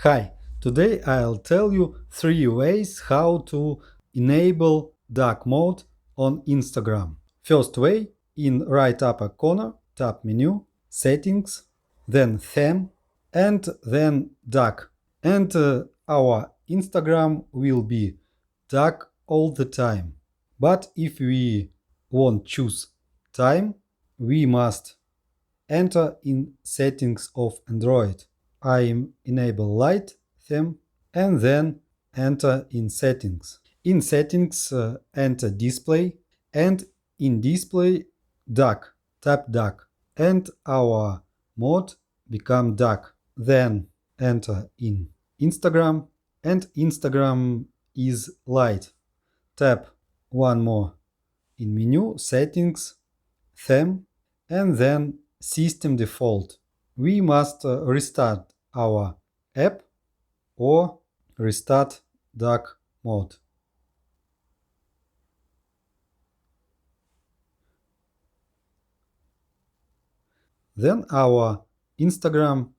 Hi, today I'll tell you 3 ways how to enable dark mode on Instagram. First way, in right upper corner, tap menu, settings, then theme, and then dark. And our Instagram will be dark all the time. But if we won't choose time, we must enter in settings of Android. I enable light theme and then enter in settings. In settings, enter display, and in display dark. Tap dark and our mode become dark. Then enter in Instagram and Instagram is light. Tap one more in menu settings, theme, and then system default. We must restart our app or restart dark mode. Then our Instagram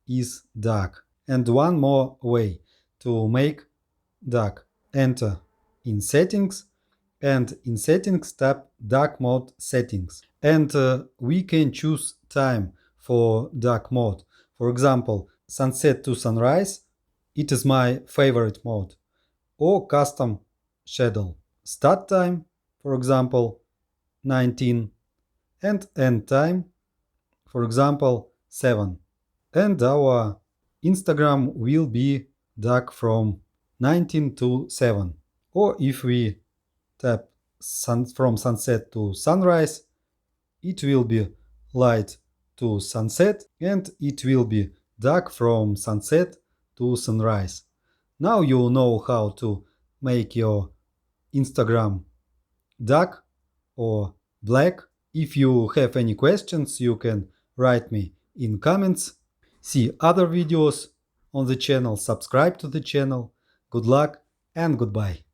is dark. And one more way to make dark. Enter in settings and in settings tap dark mode settings. And we can choose time for dark mode. For example, sunset to sunrise, it is my favorite mode. Or custom schedule. Start time, for example, 19, and end time, for example, 7. And our Instagram will be dark from 19 to 7. Or if we tap from sunset to sunrise, it will be light to sunset and it will be dark from sunset to sunrise. Now you know how to make your Instagram dark or black. If you have any questions, you can write me in comments. See other videos on the channel, subscribe to the channel. Good luck and goodbye.